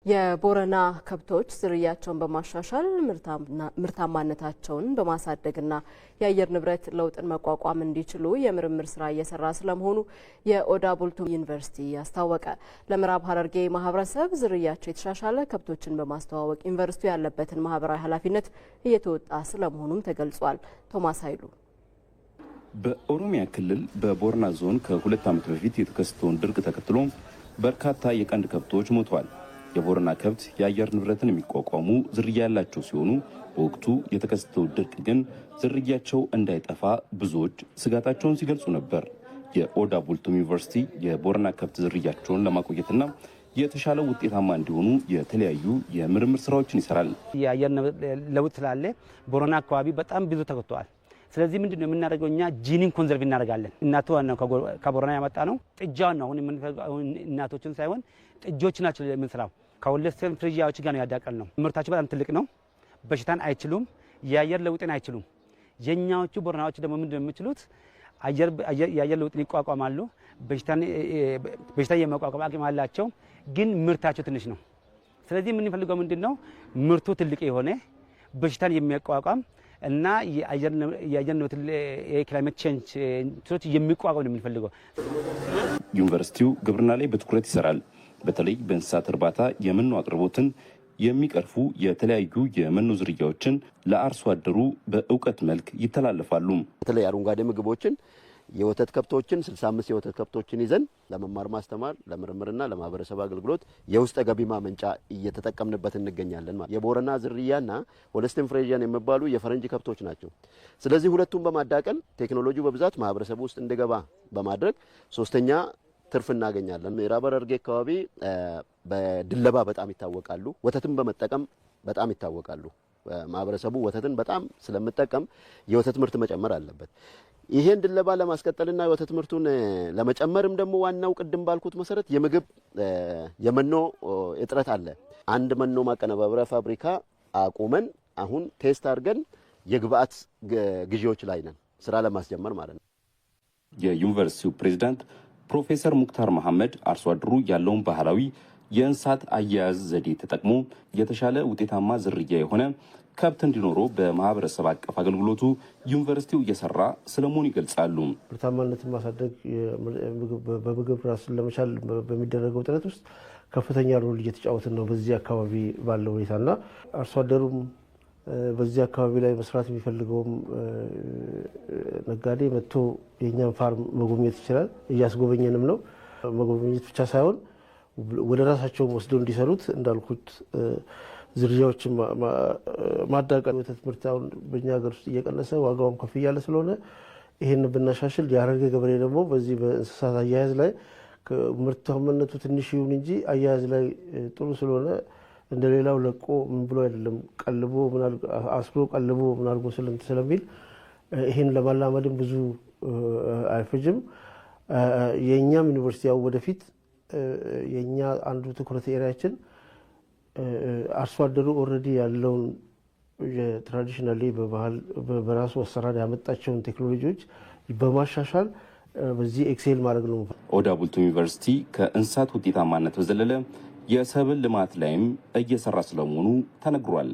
የቦረና ከብቶች ዝርያቸውን በማሻሻል ምርታማነታቸውን በማሳደግና የአየር ንብረት ለውጥን መቋቋም እንዲችሉ የምርምር ስራ እየሰራ ስለመሆኑ የኦዳ ቡልቱ ዩኒቨርሲቲ አስታወቀ። ለምዕራብ ሐረርጌ ማህበረሰብ ዝርያቸው የተሻሻለ ከብቶችን በማስተዋወቅ ዩኒቨርሲቲው ያለበትን ማህበራዊ ኃላፊነት እየተወጣ ስለመሆኑም ተገልጿል። ቶማስ ኃይሉ በኦሮሚያ ክልል በቦረና ዞን ከ2 ዓመት በፊት የተከሰተውን ድርቅ ተከትሎ በርካታ የቀንድ ከብቶች ሞተዋል። የቦረና ከብት የአየር ንብረትን የሚቋቋሙ ዝርያ ያላቸው ሲሆኑ በወቅቱ የተከሰተው ድርቅ ግን ዝርያቸው እንዳይጠፋ ብዙዎች ስጋታቸውን ሲገልጹ ነበር። የኦዳ ቡልቱ ዩኒቨርሲቲ የቦረና ከብት ዝርያቸውን ለማቆየትና የተሻለ ውጤታማ እንዲሆኑ የተለያዩ የምርምር ስራዎችን ይሰራል። የአየር ለውጥ ስላለ ቦረና አካባቢ በጣም ብዙ ተከቷል። ስለዚህ ምንድነው የምናደርገው? እኛ ጂኒን ኮንዘርቭ እናደርጋለን። እናቱ ነው ከቦረና ያመጣ ነው። ጥጃውን ነው እናቶችን ሳይሆን ጥጆች ናቸው የምንሰራው። ከሁለቱም ፍሪጃዎች ጋር ነው ያዳቀል ነው። ምርታቸው በጣም ትልቅ ነው። በሽታን አይችሉም። የአየር ለውጥን አይችሉም። የኛዎቹ ቦረናዎች ደግሞ ምንድነው የሚችሉት? የአየር ለውጥን ይቋቋማሉ። በሽታ የመቋቋም አቅም አላቸው። ግን ምርታቸው ትንሽ ነው። ስለዚህ የምንፈልገው ምንድነው? ምርቱ ትልቅ የሆነ በሽታን የሚቋቋም እና የአየር ንብረት የክላይሜት ቼንጅ እንትኖች የሚቋቋም ነው የምንፈልገው። ዩኒቨርሲቲው ግብርና ላይ በትኩረት ይሰራል። በተለይ በእንስሳት እርባታ የመኖ አቅርቦትን የሚቀርፉ የተለያዩ የመኖ ዝርያዎችን ለአርሶ አደሩ በእውቀት መልክ ይተላለፋሉ። በተለይ አረንጓዴ ምግቦችን የወተት ከብቶችን 65 የወተት ከብቶችን ይዘን ለመማር ማስተማር ለምርምርና ለማህበረሰብ አገልግሎት የውስጥ ገቢ ማመንጫ እየተጠቀምንበት እንገኛለን። የቦረና ዝርያና ሆልስቲን ፍሬዚያን የሚባሉ የፈረንጅ ከብቶች ናቸው። ስለዚህ ሁለቱን በማዳቀል ቴክኖሎጂው በብዛት ማህበረሰቡ ውስጥ እንዲገባ በማድረግ ሶስተኛ ትርፍ እናገኛለን። ምዕራብ ሐረርጌ አካባቢ በድለባ በጣም ይታወቃሉ። ወተትን በመጠቀም በጣም ይታወቃሉ። ማህበረሰቡ ወተትን በጣም ስለምጠቀም የወተት ምርት መጨመር አለበት። ይሄን ድለባ ለማስቀጠልና የወተት ምርቱን ለመጨመርም ደግሞ ዋናው ቅድም ባልኩት መሰረት የመኖ እጥረት አለ። አንድ መኖ ማቀነባበሪያ ፋብሪካ አቁመን አሁን ቴስት አድርገን የግብአት ግዢዎች ላይ ነን፣ ስራ ለማስጀመር ማለት ነው። የዩኒቨርሲቲው ፕሬዝዳንት ፕሮፌሰር ሙክታር መሐመድ አርሶ አደሩ ያለውን ባህላዊ የእንስሳት አያያዝ ዘዴ ተጠቅሞ የተሻለ ውጤታማ ዝርያ የሆነ ከብት እንዲኖረው በማህበረሰብ አቀፍ አገልግሎቱ ዩኒቨርሲቲው እየሰራ ስለመሆኑ ይገልጻሉ። ምርታማነትን ማሳደግ በምግብ ራስን ለመቻል በሚደረገው ጥረት ውስጥ ከፍተኛ ሮል እየተጫወትን ነው በዚህ አካባቢ ባለው ሁኔታና አርሶ አደሩም በዚህ አካባቢ ላይ መስራት የሚፈልገውም ነጋዴ መጥቶ የኛን ፋርም መጎብኘት ይችላል። እያስጎበኘንም ነው። መጎብኘት ብቻ ሳይሆን ወደ ራሳቸው ወስደው እንዲሰሩት እንዳልኩት ዝርያዎችን ማዳቀል ወተት ምርት አሁን በእኛ ሀገር ውስጥ እየቀነሰ ዋጋውም ከፍ እያለ ስለሆነ ይህን ብናሻሽል የሐረርጌ ገበሬ ደግሞ በዚህ በእንስሳት አያያዝ ላይ ምርታማነቱ ትንሽ ይሁን እንጂ አያያዝ ላይ ጥሩ ስለሆነ እንደሌላው ለቆ ምን ብሎ አይደለም ቀልቦ አስሮ ቀልቦ ምን አድርጎ ስለሚል ይህን ለማላመድም ብዙ አይፈጅም። የእኛም ዩኒቨርሲቲ ያው ወደፊት የኛ አንዱ ትኩረት ኤሪያችን አርሶ አደሩ ኦልሬዲ ያለውን የትራዲሽናሊ በባህል በራሱ አሰራር ያመጣቸውን ቴክኖሎጂዎች በማሻሻል በዚህ ኤክሴል ማድረግ ነው። ኦዳ ቡልቱ ዩኒቨርሲቲ ከእንስሳት ውጤታማነት በዘለለ የሰብል ልማት ላይም እየሰራ ስለመሆኑ ተነግሯል።